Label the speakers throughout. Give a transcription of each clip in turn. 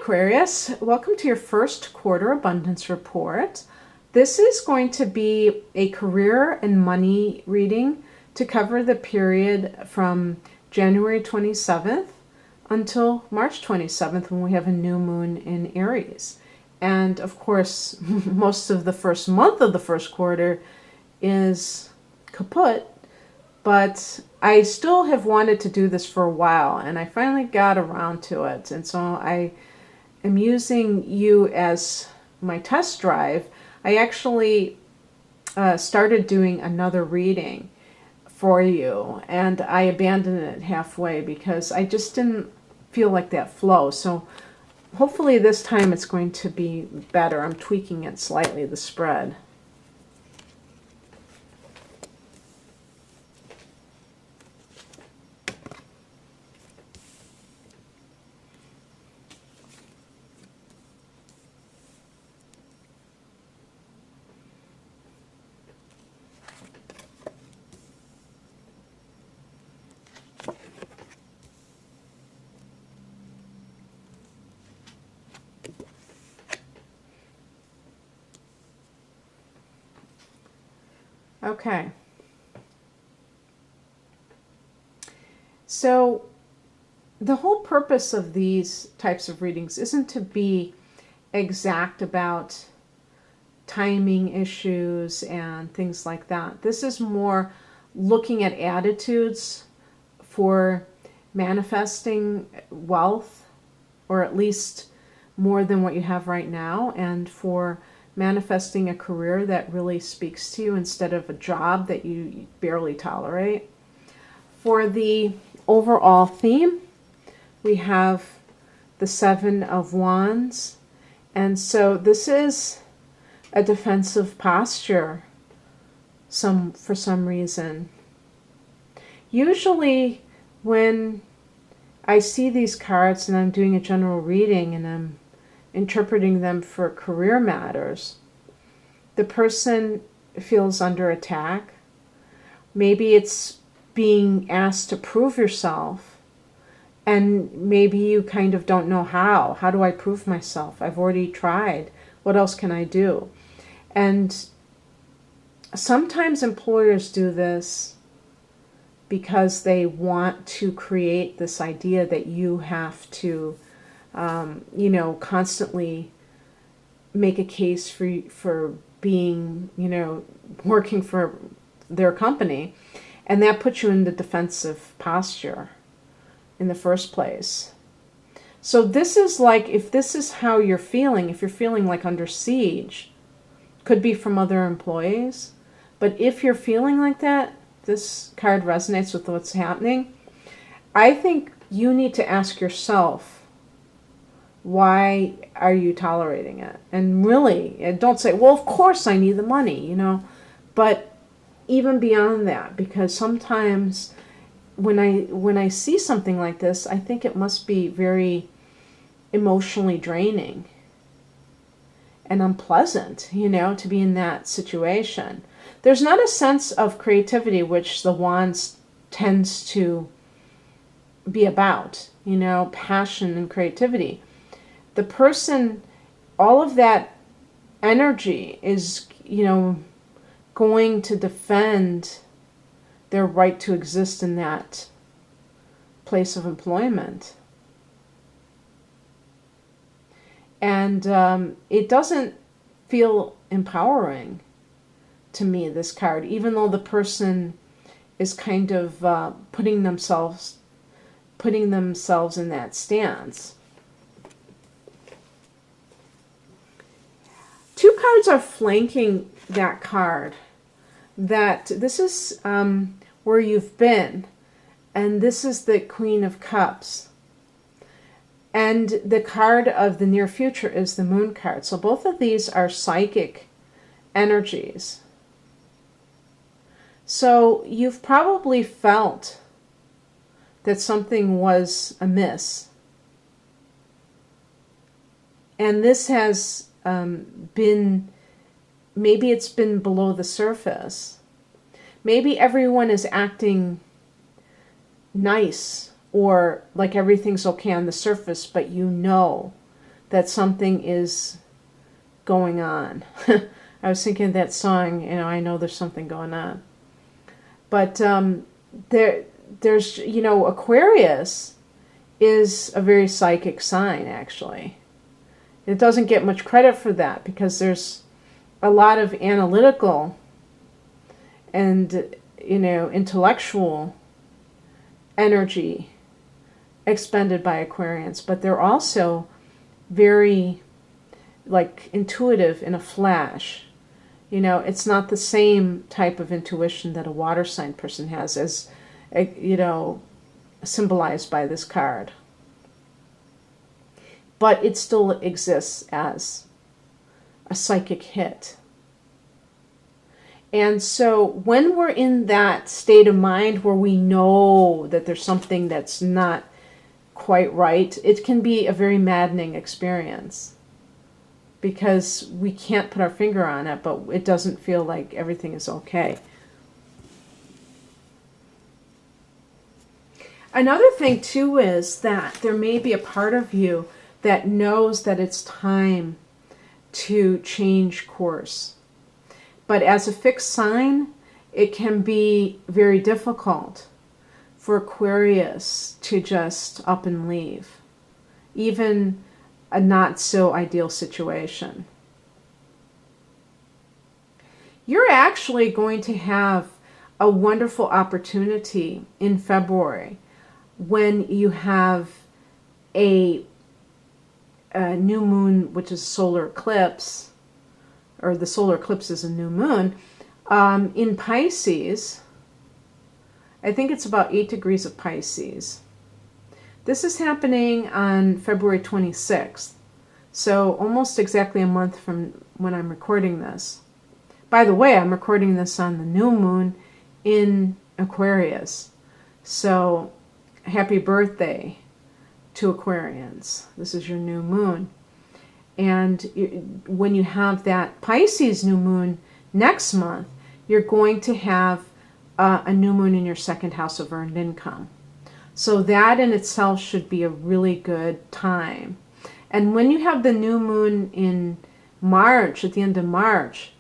Speaker 1: Aquarius, welcome to your first quarter abundance report. This is going to be a career and money reading to cover the period from January 27th until March 27th when we have a new moon in Aries. And of course, most of the first month of the first quarter is kaput, but I still have wanted to do this for a while, and I finally got around to it. And so I am using you as my test drive. I actually started doing another reading for you, and I abandoned it halfway because I just didn't feel like that flow. So hopefully this time it's going to be better. I'm tweaking it slightly, the spread. Okay. So the whole purpose of these types of readings isn't to be exact about timing issues and things like that. This is more looking at attitudes for manifesting wealth, or at least more than what you have right now, and for manifesting a career that really speaks to you instead of a job that you barely tolerate. For the overall theme, we have the Seven of Wands, and so this is a defensive posture for some reason. Usually when I see these cards and I'm doing a general reading and I'm interpreting them for career matters, the person feels under attack. Maybe it's being asked to prove yourself, and maybe you kind of don't know how. How do I prove myself? I've already tried. What else can I do? And sometimes employers do this because they want to create this idea that you have to constantly make a case for being, working for their company. And that puts you in the defensive posture in the first place. So this is like, if this is how you're feeling, if you're feeling like under siege, could be from other employees. But if you're feeling like that, this card resonates with what's happening. I think you need to ask yourself, why are you tolerating it? And really, don't say, well, of course I need the money, but even beyond that, because sometimes when I see something like this, I think it must be very emotionally draining and unpleasant, to be in that situation. There's not a sense of creativity, which the Wands tends to be about, passion and creativity. The person, all of that energy is, going to defend their right to exist in that place of employment. And it doesn't feel empowering to me, this card, even though the person is kind of putting themselves in that stance. Two cards are flanking that card. That this is where you've been, and this is the Queen of Cups. And the card of the near future is the Moon card. So both of these are psychic energies. So you've probably felt that something was amiss. And this has been, maybe it's been below the surface. Maybe everyone is acting nice or like everything's okay on the surface, but that something is going on. I was thinking of that song, I know there's something going on. But there's, Aquarius is a very psychic sign, actually. It doesn't get much credit for that because there's a lot of analytical and, intellectual energy expended by Aquarians, but they're also very, intuitive in a flash. It's not the same type of intuition that a water sign person has, as, symbolized by this card. But it still exists as a psychic hit. And so when we're in that state of mind where we know that there's something that's not quite right, it can be a very maddening experience because we can't put our finger on it, but it doesn't feel like everything is okay. Another thing too is that there may be a part of you that knows that it's time to change course. But as a fixed sign, it can be very difficult for Aquarius to just up and leave, even a not so ideal situation. You're actually going to have a wonderful opportunity in February when you have a new moon, which is solar eclipse, or the solar eclipse is a new moon, in Pisces. I think it's about 8 degrees of Pisces. This is happening on February 26th, so almost exactly a month from when I'm recording this. By the way, I'm recording this on the new moon in Aquarius, so happy birthday to Aquarians. This is your new moon. And when you have that Pisces new moon next month, you're going to have a new moon in your second house of earned income. So that in itself should be a really good time. And when you have the new moon in March, at the end of March,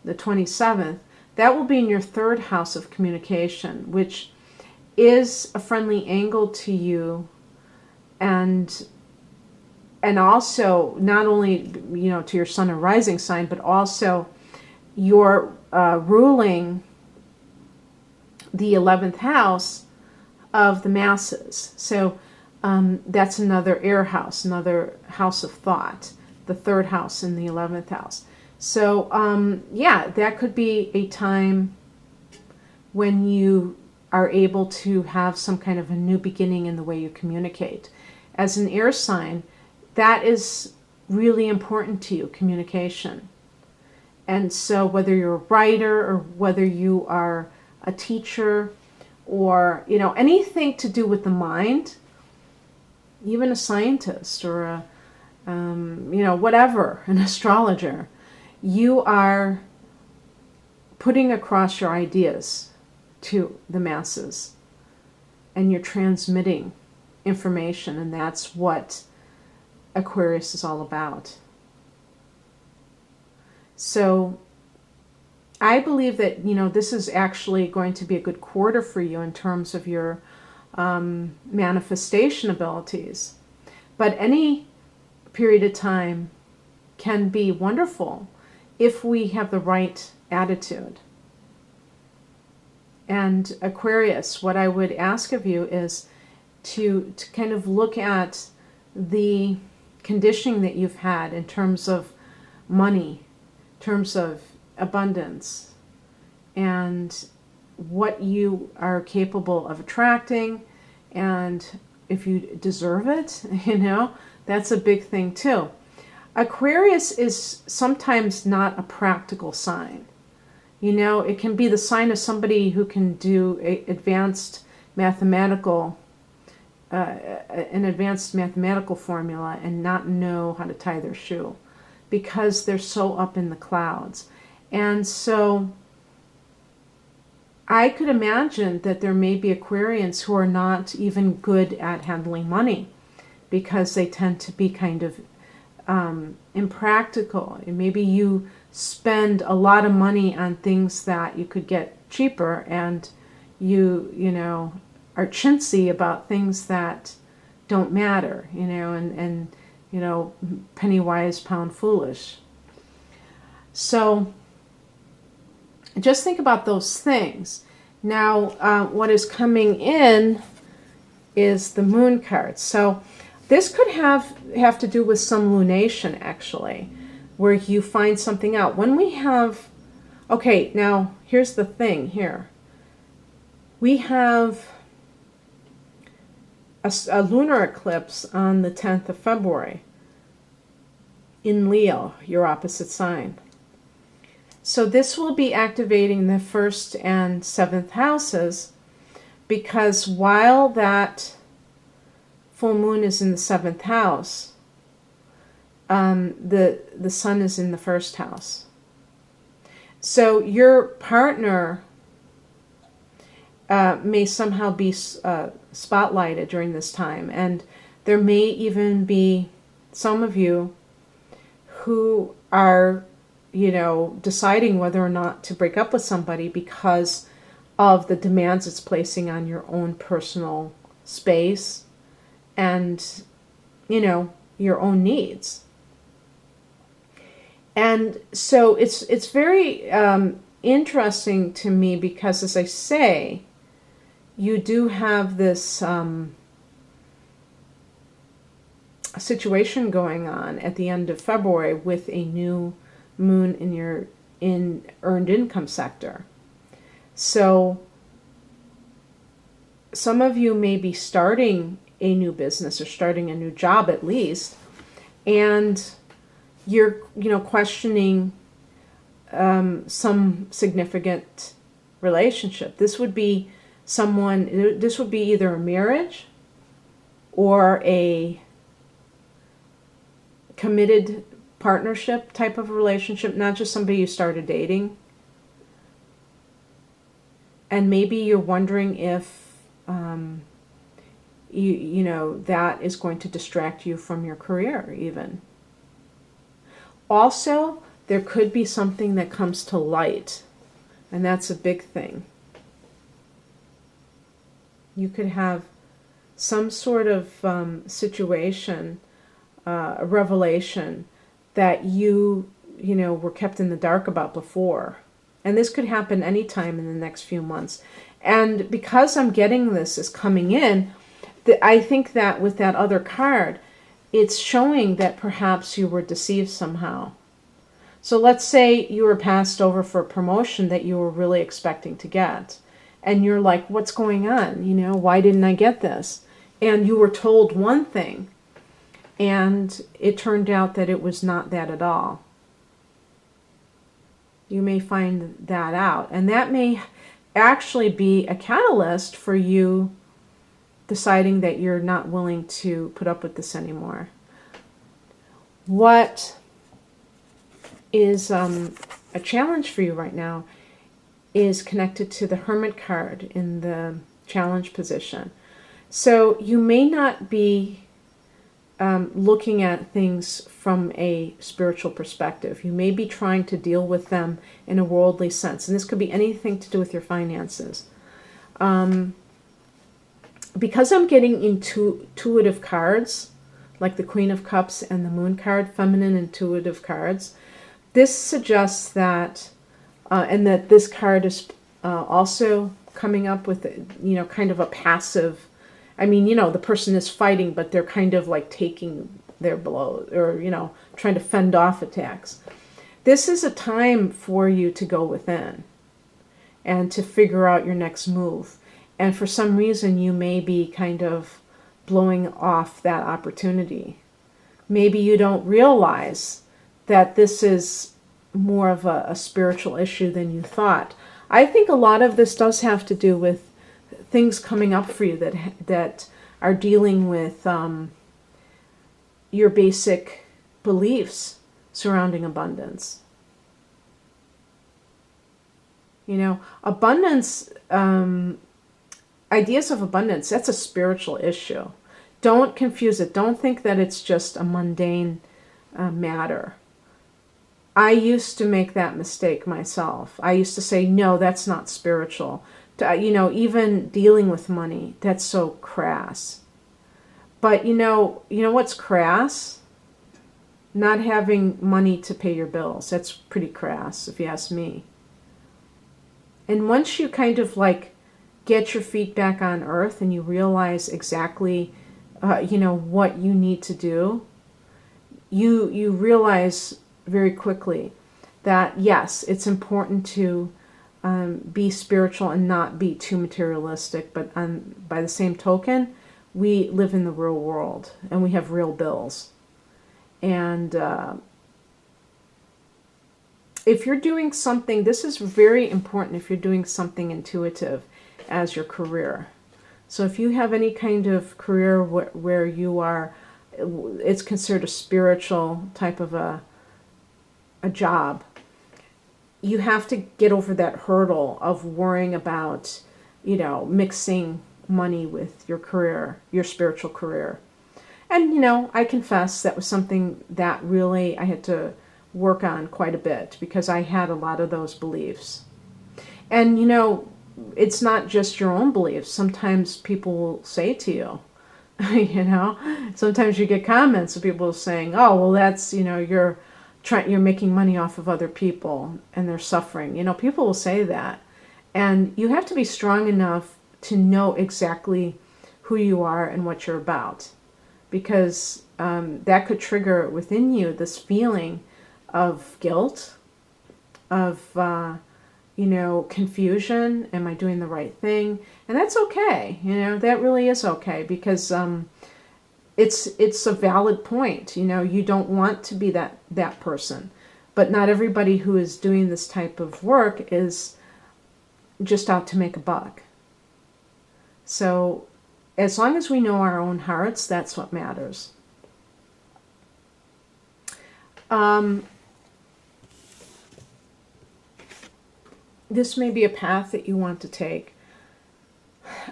Speaker 1: the 27th, that will be in your third house of communication, which is a friendly angle to you, and also not only to your sun and rising sign, but also you're ruling the 11th house of the masses. So that's another air house, another house of thought, the third house in the 11th house. So that could be a time when you are able to have some kind of a new beginning in the way you communicate. As an air sign, that is really important to you, communication. And so whether you're a writer or whether you are a teacher or, anything to do with the mind, even a scientist or a, whatever, an astrologer, you are putting across your ideas to the masses and you're transmitting information, and that's what Aquarius is all about. So I believe that, this is actually going to be a good quarter for you in terms of your manifestation abilities. But any period of time can be wonderful if we have the right attitude. And Aquarius, what I would ask of you is to kind of look at the conditioning that you've had in terms of money, in terms of abundance, and what you are capable of attracting, and if you deserve it, that's a big thing too. Aquarius is sometimes not a practical sign. It can be the sign of somebody who can do an advanced mathematical formula and not know how to tie their shoe because they're so up in the clouds. And so I could imagine that there may be Aquarians who are not even good at handling money because they tend to be kind of impractical. And maybe you spend a lot of money on things that you could get cheaper, and you know, are chintzy about things that don't matter, you know, and you know, penny wise, pound foolish. So just think about those things. Now, what is coming in is the moon card. So this could have to do with some lunation, actually, where you find something out. When we have, okay, now here's the thing here. We have a lunar eclipse on the 10th of February in Leo, your opposite sign. So this will be activating the 1st and 7th houses, because while that full moon is in the 7th house, the sun is in the 1st house. So your partner may somehow be spotlighted during this time, and there may even be some of you who are, you know, deciding whether or not to break up with somebody because of the demands it's placing on your own personal space and, you know, your own needs. And so it's very interesting to me because, as I say, you do have this situation going on at the end of February with a new moon in your earned income sector. So some of you may be starting a new business or starting a new job at least, and you're, you know, questioning some significant relationship. This would be either a marriage or a committed partnership type of relationship, not just somebody you started dating. And maybe you're wondering if you know, that is going to distract you from your career even. Also, there could be something that comes to light, and that's a big thing. You could have some sort of situation, a revelation that you know, were kept in the dark about before. And this could happen anytime in the next few months. And because I'm getting this is coming in, I think that with that other card, it's showing that perhaps you were deceived somehow. So let's say you were passed over for a promotion that you were really expecting to get. And you're like, what's going on? You know, why didn't I get this? And you were told one thing, and it turned out that it was not that at all. You may find that out. And that may actually be a catalyst for you deciding that you're not willing to put up with this anymore. What is a challenge for you right now is connected to the Hermit card in the challenge position. So you may not be looking at things from a spiritual perspective. You may be trying to deal with them in a worldly sense. And this could be anything to do with your finances. Because I'm getting intuitive cards, like the Queen of Cups and the Moon card, feminine intuitive cards, this suggests that, and that this card is also coming up with, you know, kind of a passive, I mean, you know, the person is fighting, but they're kind of like taking their blows or, you know, trying to fend off attacks. This is a time for you to go within and to figure out your next move. And for some reason, you may be kind of blowing off that opportunity. Maybe you don't realize that this is more of a spiritual issue than you thought. I think a lot of this does have to do with things coming up for you that are dealing with your basic beliefs surrounding abundance. You know, abundance, ideas of abundance, that's a spiritual issue. Don't confuse it. Don't think that it's just a mundane matter. I used to make that mistake myself. I used to say, no, that's not spiritual. Even dealing with money, that's so crass. But you know what's crass? Not having money to pay your bills. That's pretty crass, if you ask me. And once you kind of like get your feet back on earth and you realize exactly, what you need to do, you realize very quickly that yes, it's important to be spiritual and not be too materialistic. But by the same token, we live in the real world and we have real bills. And if you're doing something, this is very important if you're doing something intuitive as your career. So if you have any kind of career where you are, it's considered a spiritual type of a job, you have to get over that hurdle of worrying about, mixing money with your career, your spiritual career. And, I confess that was something that really I had to work on quite a bit because I had a lot of those beliefs. And, it's not just your own beliefs. Sometimes people will say to you, sometimes you get comments of people saying, oh, well, that's, you're making money off of other people and they're suffering. People will say that. And you have to be strong enough to know exactly who you are and what you're about. Because that could trigger within you this feeling of guilt, of, confusion. Am I doing the right thing? And that's okay. That really is okay because it's a valid point. You don't want to be that person. But not everybody who is doing this type of work is just out to make a buck. So as long as we know our own hearts, that's what matters. This may be a path that you want to take,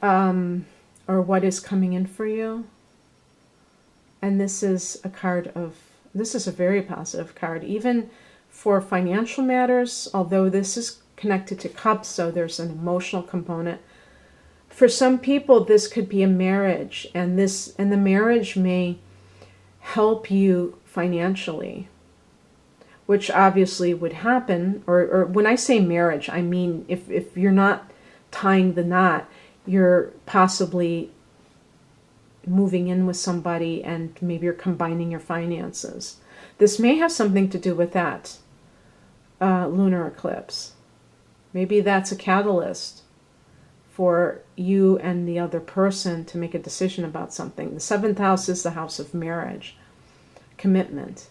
Speaker 1: or what is coming in for you. And this is a very positive card, even for financial matters, although this is connected to cups, so there's an emotional component. For some people, this could be a marriage, and the marriage may help you financially, which obviously would happen. Or when I say marriage, I mean if you're not tying the knot, you're possibly moving in with somebody and maybe you're combining your finances. This may have something to do with that lunar eclipse. Maybe that's a catalyst for you and the other person to make a decision about something. The 7th house is the house of marriage, commitment.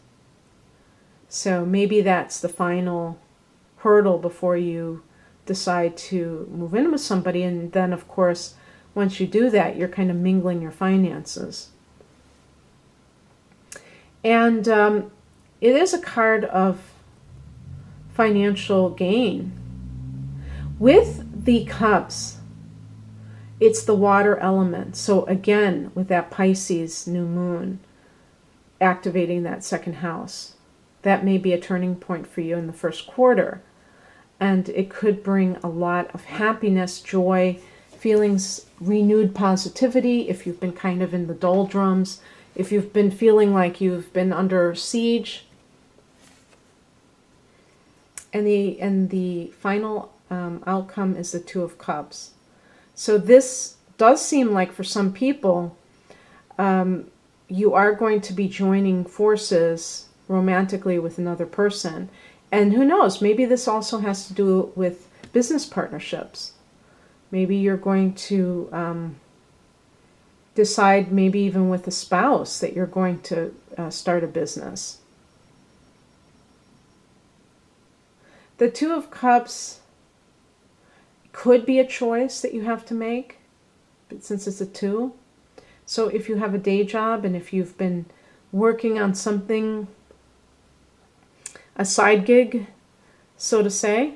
Speaker 1: So maybe that's the final hurdle before you decide to move in with somebody. And then, of course, once you do that, you're kind of mingling your finances. And it is a card of financial gain. With the cups, it's the water element. So again, with that Pisces new moon activating that 2nd house, that may be a turning point for you in the first quarter. And it could bring a lot of happiness, joy, feelings, renewed positivity. If you've been kind of in the doldrums, if you've been feeling like you've been under siege. And the final outcome is the 2 of Cups. So this does seem like for some people, you are going to be joining forces romantically with another person. And who knows, maybe this also has to do with business partnerships. Maybe you're going to decide, maybe even with a spouse, that you're going to start a business. The 2 of Cups could be a choice that you have to make, but since it's a 2. So if you have a day job and if you've been working on something, a side gig, so to say,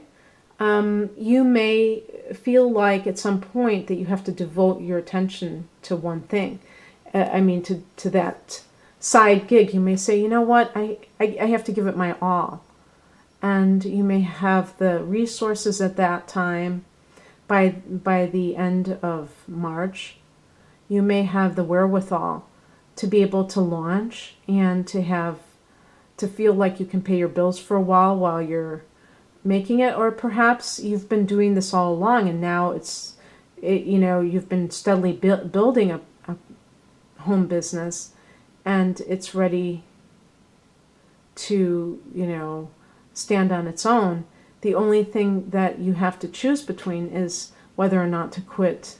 Speaker 1: you may feel like at some point that you have to devote your attention to one thing. To that side gig, you may say, you know what, I have to give it my all. And you may have the resources at that time. By the end of March, you may have the wherewithal to be able to launch and to feel like you can pay your bills for a while you're making it. Or perhaps you've been doing this all along, and now you've been steadily building a home business, and it's ready to stand on its own. The only thing that you have to choose between is whether or not to quit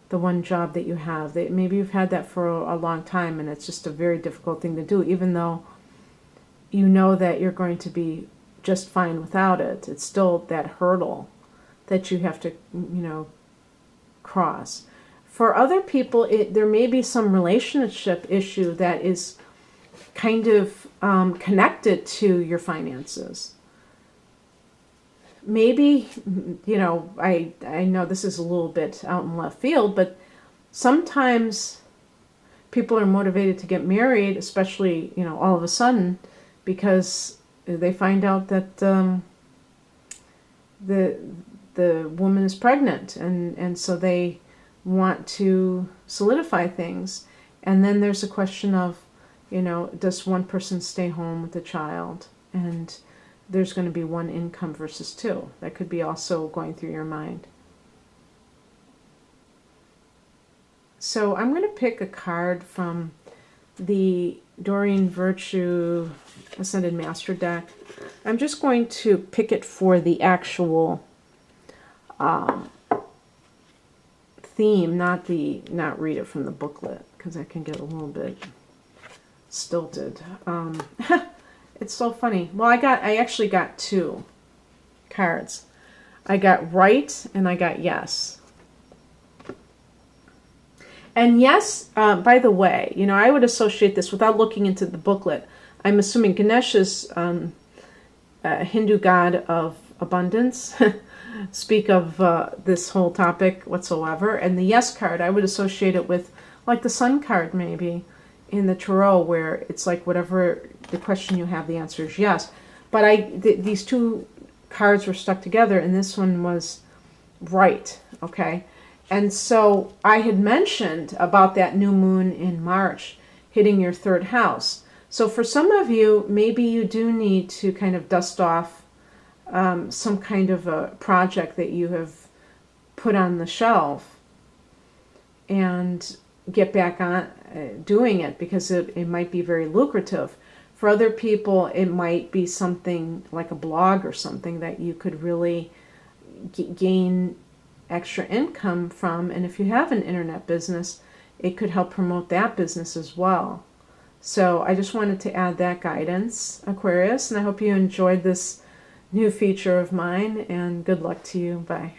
Speaker 1: the one job that you have. Maybe you've had that for a long time, and it's just a very difficult thing to do, even though you know that you're going to be just fine without it. It's still that hurdle that you have to, cross. For other people, there may be some relationship issue that is kind of connected to your finances. Maybe, I know this is a little bit out in left field, but sometimes people are motivated to get married, especially, all of a sudden, because they find out that the woman is pregnant, and so they want to solidify things. And then there's a question of, does one person stay home with the child? And there's going to be one income versus two. That could be also going through your mind. So I'm going to pick a card from the Doreen Virtue Ascended Master deck. I'm just going to pick it for the actual theme, not read it from the booklet, because that can get a little bit stilted. It's so funny. Well, I actually got two cards. I got right and I got yes. And yes, by the way, I would associate this without looking into the booklet. I'm assuming Ganesh is a Hindu god of abundance. Speak of this whole topic whatsoever. And the yes card, I would associate it with like the sun card maybe in the tarot, where it's like whatever the question you have, the answer is yes. But these two cards were stuck together, and this one was right, okay? And so I had mentioned about that new moon in March hitting your third house. So for some of you, maybe you do need to kind of dust off some kind of a project that you have put on the shelf and get back on doing it, because it might be very lucrative. For other people, it might be something like a blog or something that you could really gain extra income from. And if you have an internet business, it could help promote that business as well. So I just wanted to add that guidance, Aquarius, and I hope you enjoyed this new feature of mine, and good luck to you. Bye.